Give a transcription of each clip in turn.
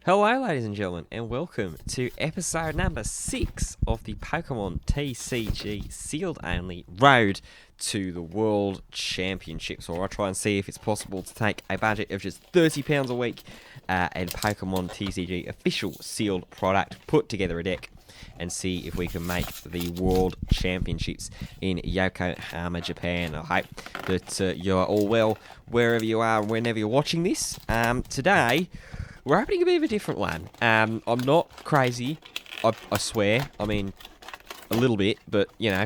Hello, ladies and gentlemen, and welcome to episode number 6 of the Pokemon TCG Sealed Only Road to the World Championships. Or I try and see if it's possible to take a budget of just £30 a week and Pokemon TCG official sealed product, put together a deck, and see if we can make the World Championships in Yokohama, Japan. I hope that you're all well wherever you are, whenever you're watching this. Today, we're opening a bit of a different one. I'm not crazy, I swear. I mean, a little bit, but, you know,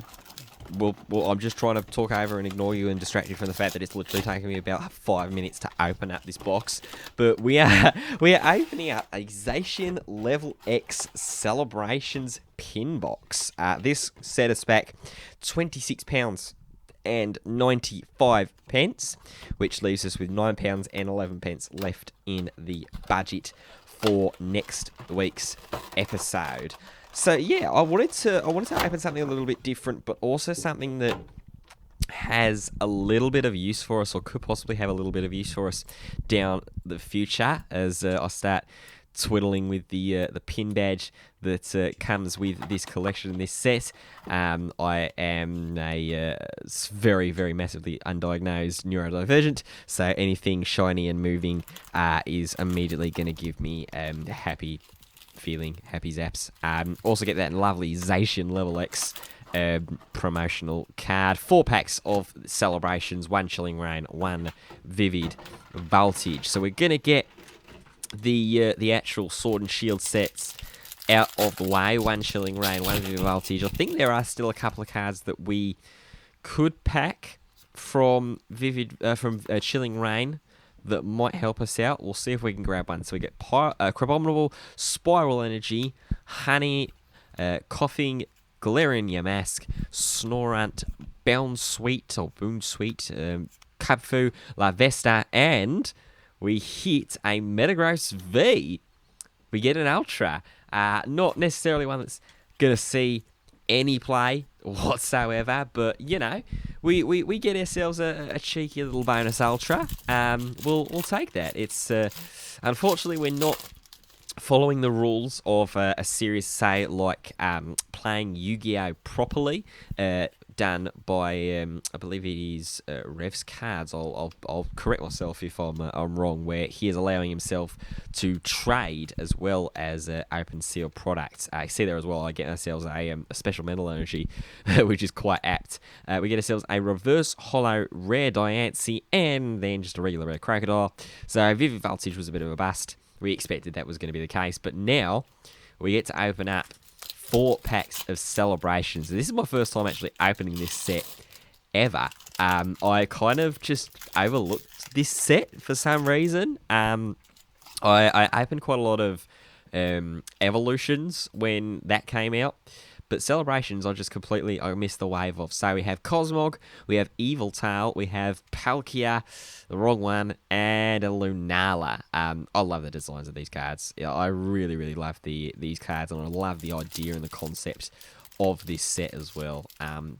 I'm just trying to talk over and ignore you and distract you from the fact that it's literally taking me about 5 minutes to open up this box. But we are opening up a Zacian Level X Celebrations pin box. This set us back £26 and 95 pence, which leaves us with £9 and 11 pence left in the budget for next week's episode. So yeah, I wanted to open something a little bit different, but also something that has a little bit of use for us, or could possibly have a little bit of use for us down the future as I start twiddling with the pin badge that comes with this collection and this set. I am a very, very massively undiagnosed neurodivergent, so anything shiny and moving is immediately going to give me happy feeling, happy zaps. Also get that lovely Zacian Level X promotional card. 4 packs of Celebrations, 1 Chilling Reign, 1 Vivid Voltage. So we're going to get the actual Sword and Shield sets out of the way. 1 Chilling Reign, 1 Vivid Voltage. I think there are still a couple of cards that we could pack from Chilling Reign that might help us out. We'll see if we can grab one. So we get Crabominable, Spiral Energy, Honey, Coughing, Galarian Yamask, Snorunt, Boonsweet, Kubfu, Larvesta, and we hit a Metagross V. We get an Ultra. Not necessarily one that's going to see any play whatsoever, but, you know, we get ourselves a cheeky little bonus Ultra. We'll take that. It's unfortunately, we're not following the rules of a series, say, like playing Yu-Gi-Oh! Properly, done by, I believe it is Rev's Cards. I'll correct myself if I'm wrong, where he is allowing himself to trade as well as open seal products. I see there as well, I get ourselves a special mental energy, which is quite apt. We get ourselves a reverse holo rare Diancie, and then just a regular rare Crocodile. So Vivid Voltage was a bit of a bust. We expected that was going to be the case, but now we get to open up 4 packs of Celebrations. This is my first time actually opening this set ever. I kind of just overlooked this set for some reason. I opened quite a lot of Evolutions when that came out, but Celebrations I missed the wave of. So we have Cosmog, we have Yveltal, we have Palkia, the wrong one, and a Lunala. I love the designs of these cards. Yeah, I really, really love these cards, and I love the idea and the concept of this set as well.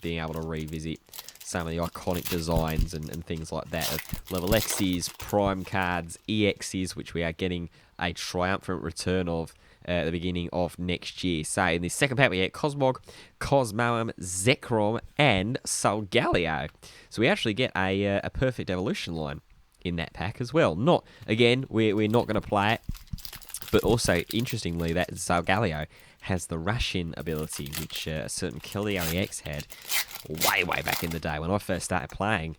Being able to revisit some of the iconic designs and things like that of Level X's, Prime cards, EX's, which we are getting a triumphant return of at the beginning of next year. So in the second pack we get Cosmog, Cosmoem, Zekrom, and Solgaleo. So we actually get a perfect evolution line in that pack as well. We're not going to play it, but also interestingly that Solgaleo has the rush-in ability, which a certain Keldeo EX had way back in the day when I first started playing.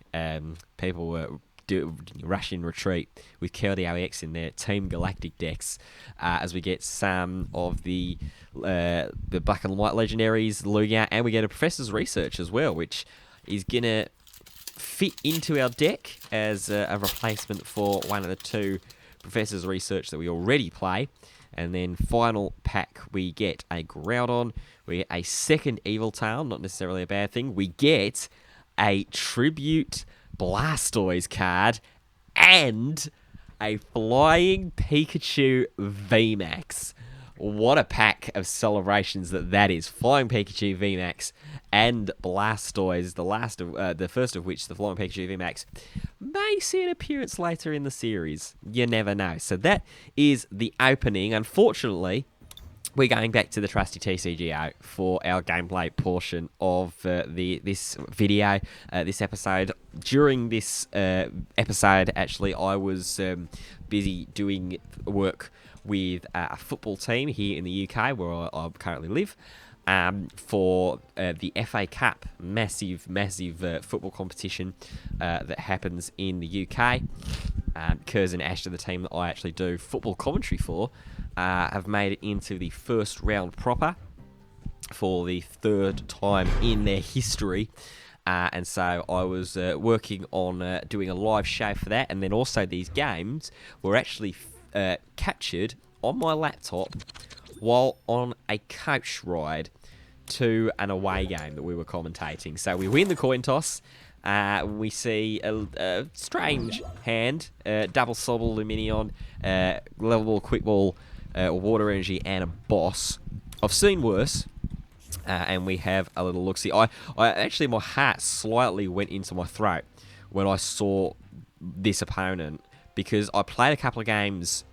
People were rush in retreat with Keldeo EX in their Team Galactic decks, as we get some of the black and white legendaries, Lugia, and we get a Professor's Research as well, which is gonna fit into our deck as a replacement for one of the 2 Professor's Research that we already play. And then final pack, we get a Groudon, we get a second Yveltal, not necessarily a bad thing. We get a Tribute Blastoise card, and a Flying Pikachu VMAX. what a pack of celebrations that is. Flying Pikachu VMAX and Blastoise, the first of which, the Flying Pikachu VMAX, may see an appearance later in the series. You never know. So that is the opening. Unfortunately, we're going back to the trusty TCG out for our gameplay portion of this video, this episode. During this episode, actually, I was busy doing work with a football team here in the UK, where I currently live, for the FA Cup, massive football competition that happens in the UK. Kurz and Ashton, the team that I actually do football commentary for, have made it into the first round proper for the third time in their history. And so I was working on doing a live show for that, and then also these games were actually captured on my laptop while on a coach ride to an away game that we were commentating. So we win the coin toss. We see a strange hand, double Sobble, Luminion, level ball, quick ball, water energy, and a boss. I've seen worse. And we have a little look-see. I actually, my heart slightly went into my throat when I saw this opponent, because I played a couple of games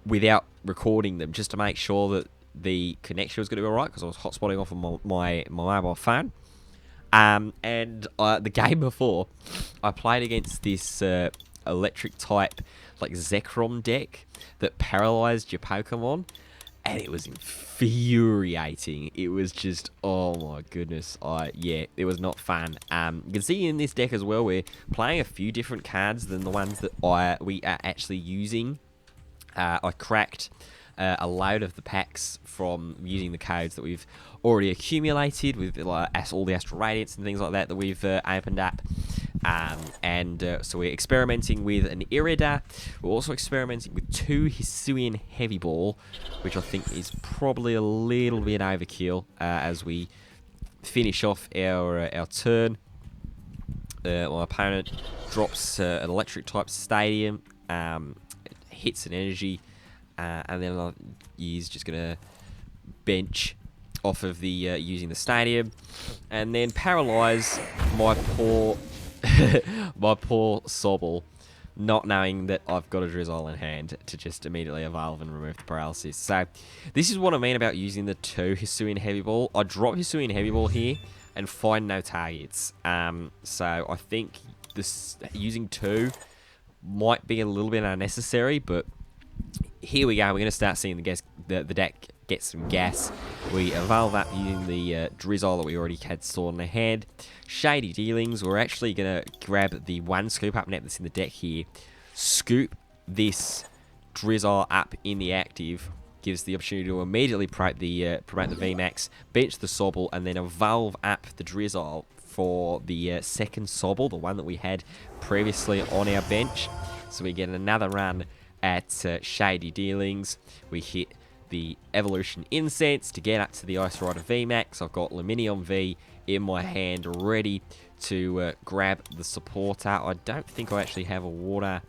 without recording them just to make sure that the connection was going to be alright, because I was hotspotting off of my mobile phone. And the game before, I played against this electric type, like Zekrom deck that paralyzed your Pokemon. And it was infuriating. It was just, oh my goodness. It was not fun. You can see in this deck as well, we're playing a few different cards than the ones that we are actually using. I cracked a load of the packs from using the codes that we've already accumulated with all the Astral Radiance and things like that we've opened up. So we're experimenting with an Irida. We're also experimenting with 2 Hisuian Heavy Ball, which I think is probably a little bit overkill as we finish off our turn. My opponent drops an electric type Stadium, hits an energy, and then he's just going to bench off of the using the Stadium, and then paralyze my poor Sobble, not knowing that I've got a Drizzle in hand to just immediately evolve and remove the paralysis. So this is what I mean about using the 2 Hisuian Heavy Ball. I drop Hisuian Heavy Ball here and find no targets. So I think this using 2 might be a little bit unnecessary, but here we go. We're going to start seeing the deck get some gas. We evolve up using the Drizzle that we already had stored in the hand. Shady Dealings. We're actually going to grab the 1 scoop up net that's in the deck here. Scoop this Drizzle up in the active. Gives the opportunity to immediately promote the VMAX, bench the Sobble, and then evolve up the Drizzle for the second Sobble, the one that we had previously on our bench. So we get another run at Shady Dealings. We hit the Evolution Incense to get up to the Ice Rider VMAX. I've got Luminion V in my hand ready to grab the supporter. I don't think I actually have a water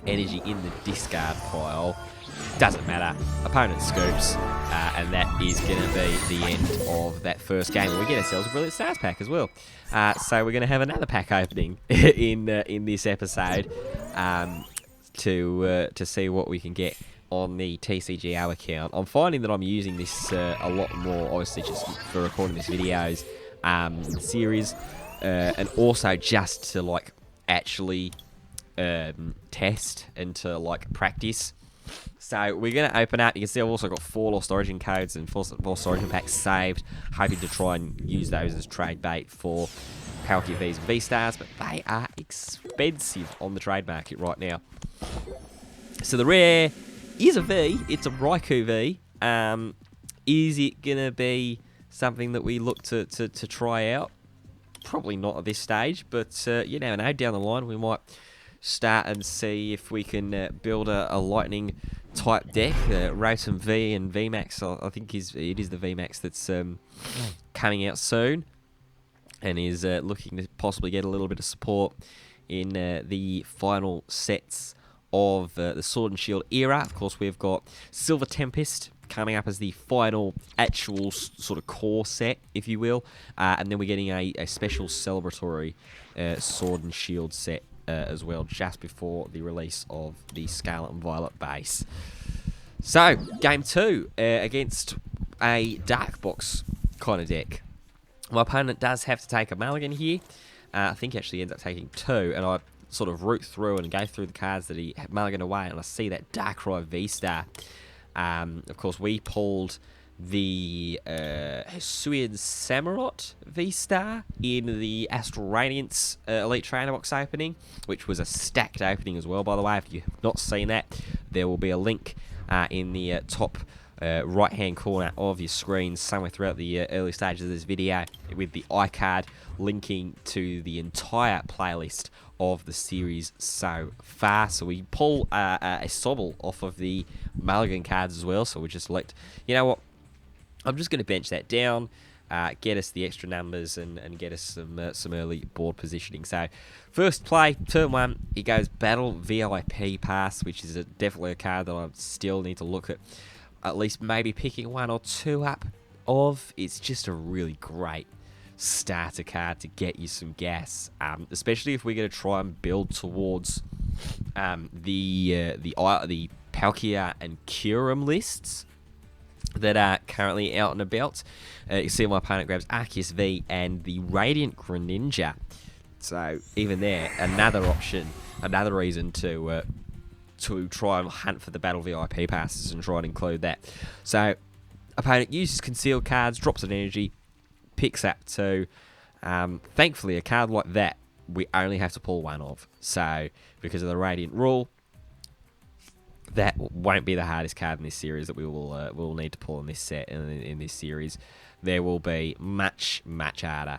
energy in the discard pile. Doesn't matter. Opponent scoops, and that is going to be the end of that first game. And we get ourselves a Brilliant Stars pack as well. So we're going to have another pack opening in this episode to see what we can get on the TCGO account. I'm finding that I'm using this a lot more, obviously, just for recording these videos, series, and also just to actually test and to practice. So we're going to open up. You can see I've also got 4 Lost Origin codes and 4 Lost Origin packs saved, hoping to try and use those as trade bait for Palkia Vs and V-Stars, but they are expensive on the trade market right now. So the rare is a V. It's a Raikou V. Is it going to be something that we look to try out? Probably not at this stage, but you never know. Down the line, we might start and see if we can build a lightning type deck. Rotom V and VMAX, I think it is the VMAX that's coming out soon, and is looking to possibly get a little bit of support in the final sets of the Sword and Shield era. Of course, we've got Silver Tempest coming up as the final actual sort of core set, if you will. And then we're getting a special celebratory sword and shield set as well, just before the release of the Scarlet and Violet base. So, game 2 against a Dark Box kind of deck. My opponent does have to take a mulligan here. I think he actually ends up taking 2, and I sort of root through and go through the cards that he mulliganed away, and I see that Darkrai V-Star. Of course, we pulled the Hisuian Samurott V-Star in the Astral Radiance Elite Trainer Box opening, which was a stacked opening as well, by the way. If you've not seen that, there will be a link in the top right-hand corner of your screen somewhere throughout the early stages of this video with the iCard linking to the entire playlist of the series so far. So we pull a Sobble off of the mulligan cards as well, so we just elect, you know what, I'm just going to bench that down, get us the extra numbers and get us some early board positioning. So first play, turn 1, he goes Battle VIP Pass, which is definitely a card that I still need to look at least maybe picking 1 or 2 up of. It's just a really great starter card to get you some gas, especially if we're going to try and build towards the Palkia and Kyurem lists that are currently out and about. You see my opponent grabs Arceus V and the Radiant Greninja. So even there, another option, another reason to try and hunt for the Battle VIP passes and try and include that. So opponent uses concealed cards, drops an energy, picks up 2. Thankfully, a card like that, we only have to pull 1 of. So because of the Radiant rule, that won't be the hardest card in this series that we will need to pull in this set in this series. There will be much harder.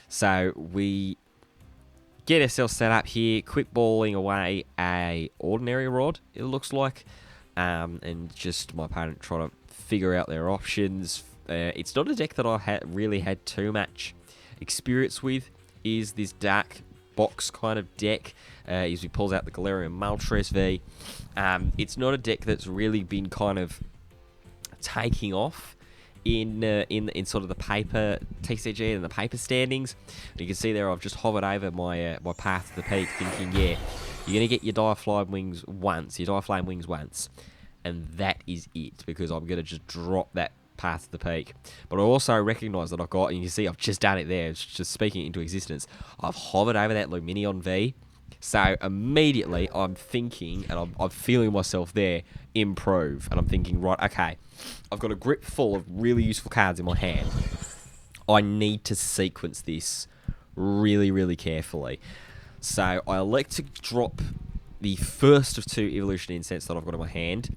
So we get ourselves set up here, quick balling away a Ordinary Rod, it looks like, and just my opponent trying to figure out their options. It's not a deck that I really had too much experience with, is this Dark Box kind of deck. As he pulls out the Galarian Moltres V. It's not a deck that's really been kind of taking off in sort of the paper TCG and the paper standings. You can see there I've just hovered over my my path to the peak, thinking, yeah, you're gonna get your Diaflame Wings once, and that is it, because I'm gonna just drop that path to the peak. But I also recognise that I've got, and you can see I've just done it there, it's just speaking into existence. I've hovered over that Lumineon V. So immediately I'm thinking, and I'm feeling myself there improve, and I'm thinking, right, okay, I've got a grip full of really useful cards in my hand. I need to sequence this really carefully. So I elect to drop the first of 2 Evolution Incense that I've got in my hand.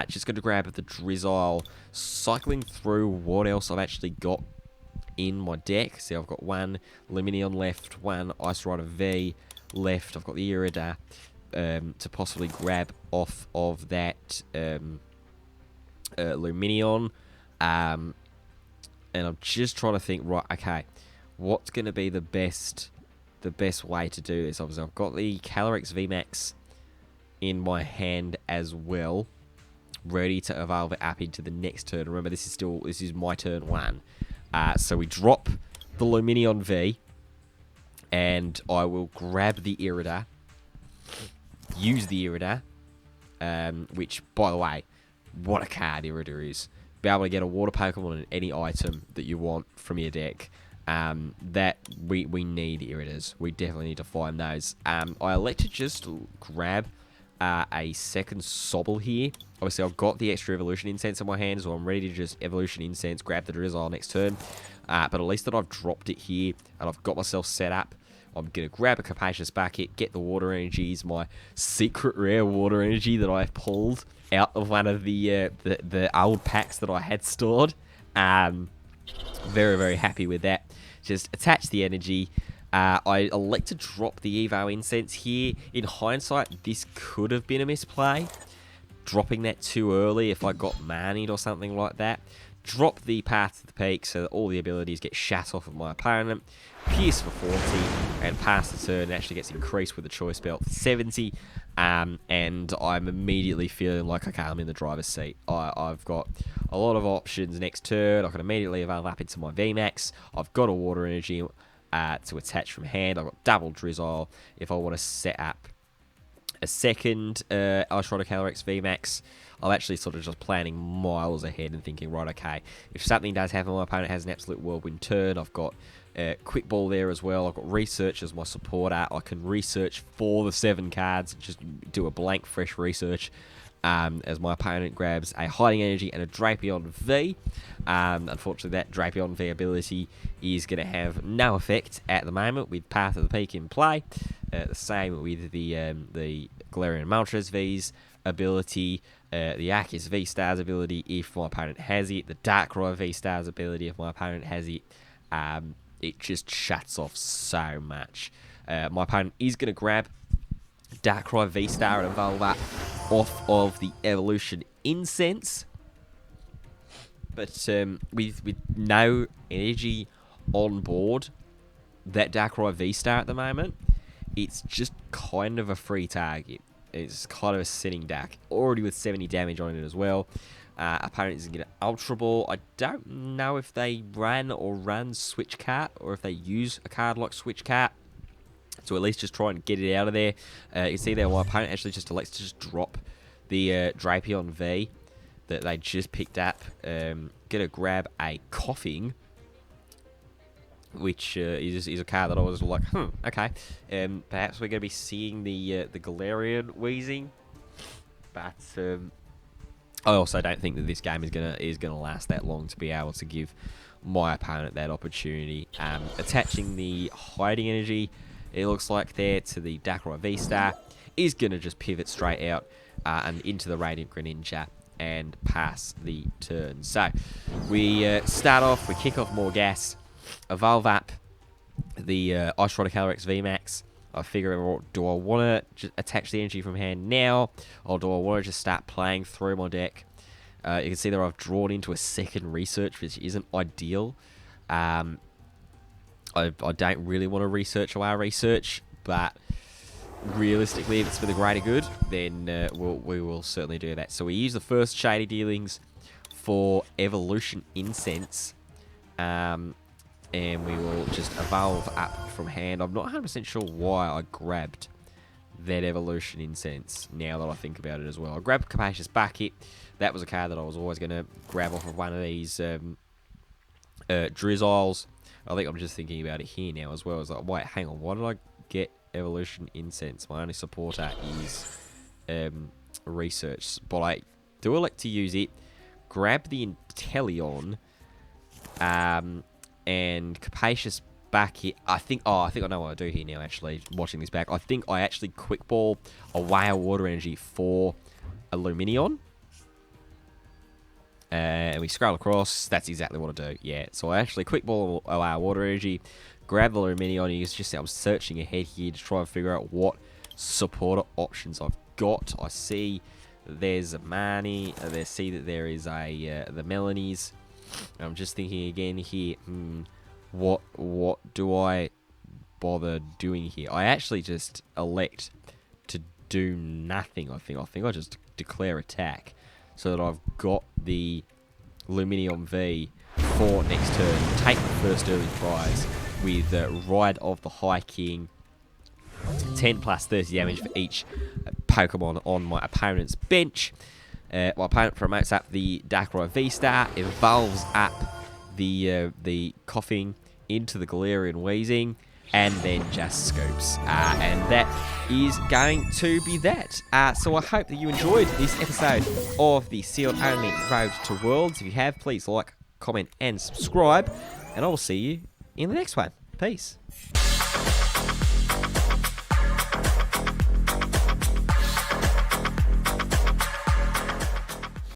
Just going to grab the Drizzile, cycling through what else I've actually got in my deck. See, I've got 1 Lumineon left, 1 Ice Rider V left. I've got the Irida to possibly grab off of that Lumineon. And I'm just trying to think, right, okay, what's going to be the best way to do this? Obviously, I've got the Calyrex VMAX in my hand as well, ready to evolve it up into the next turn. Remember, this is my turn 1. So we drop the Lumineon V, and I will grab the Irida, use the Irida, which, by the way, what a card Irida is. Be able to get a water Pokemon and any item that you want from your deck. That we need Iridas. We definitely need to find those. I elect to just grab a second Sobble here. Obviously, I've got the extra Evolution Incense in my hand, so I'm ready to just Evolution Incense, grab the Drizzile next turn. But at least that I've dropped it here, and I've got myself set up. I'm going to grab a Capacious Bucket, get the Water Energies, my secret rare Water Energy that I pulled out of one of the old packs that I had stored. Very happy with that. Just attach the energy. I elect to drop the Evo Incense here. In hindsight, this could have been a misplay. Dropping that too early if I got manied or something like that. drop the Path to the Peak so that all the abilities get shat off of my opponent, Pierce for 40, and pass the turn. It actually gets increased with the Choice Belt for 70, and I'm immediately feeling like, okay, I'm in the driver's seat. I've got a lot of options next turn. I can immediately evolve up into my VMAX. I've got a Water Energy to attach from hand. I've got double Drizzle if I want to set up a second Ice Rider Calyrex VMAX. I'm actually sort of just planning miles ahead and thinking, right, okay, if something does happen, my opponent has an absolute whirlwind turn. I've got Quick Ball there as well. I've got Research as my supporter. I can research for the 7 cards, just do a blank fresh research as my opponent grabs a Hiding Energy and a Drapion V. Unfortunately, that Drapion V ability is going to have no effect at the moment with Path of the Peak in play. The same with the Galarian Moltres V's ability, the Arceus V-Stars ability if my opponent has it, the Darkrai V-Stars ability if my opponent has it. It just shuts off so much. My opponent is going to grab Darkrai V-Star and evolve that off of the Evolution Incense. But with no energy on board, that Darkrai V-Star at the moment, it's just kind of a free target. It's kind of a sitting duck. Already with 70 damage on it as well. Opponent is going to get an Ultra Ball. I don't know if they run Switch Cart, or if they use a card like Switch Cart. So at least just try and get it out of there. You can see there my opponent actually just elects to just drop the Drapion V that they just picked up. Gonna grab a Coughing, which is a card that I was like, okay. Perhaps we're going to be seeing the Galarian Wheezing. But I also don't think that this game is gonna last that long to be able to give my opponent that opportunity. Attaching the Hiding Energy, it looks like there, to the Darkrai V-Star, is going to just pivot straight out and into the Radiant Greninja and pass the turn. So we start off, we kick off more gas, evolve up the Ice Rider Calyrex VMAX. I figure, do I want to attach the energy from hand now, or do I want to just start playing through my deck? You can see there I've drawn into a second research, which isn't ideal. I don't really want to research our research, but realistically, if it's for the greater good, then we will certainly do that. So we use the first Shady Dealings for Evolution Incense, and we will just evolve up from hand. I'm not 100% sure why I grabbed that Evolution Incense, now that I think about it as well. I grabbed Capacious Bucket. That was a card that I was always going to grab off of one of these Drizzles. I think I'm just thinking about it here now as well. It's like, wait, hang on, why did I get Evolution Incense? My only supporter is Research, but I do elect to use it. Grab the Inteleon, and Capacious Bucket. I think I know what I do here now, actually, watching this back. I think I actually Quick Ball away a Water Energy for a Lumineon. And we scroll across. That's exactly what I do. Yeah, so I actually Quick Ball away a Water Energy, grab the Lumineon, and you can just see I'm searching ahead here to try and figure out what supporter options I've got. I see there's a Marnie. I see that there is a the Melanies. I'm just thinking again here, what do I bother doing here? I actually just elect to do nothing, I think. I think I just declare attack so that I've got the Lumineon V for next turn. Take the first early prize with Ride of the High King. 10 plus 30 damage for each Pokemon on my opponent's bench. My opponent promotes up the Darkrai V-Star, evolves up the Coughing into the Galarian Wheezing, and then just scoops. And that is going to be that. So I hope that you enjoyed this episode of the Sealed Only Road to Worlds. If you have, please like, comment, and subscribe. And I will see you in the next one. Peace.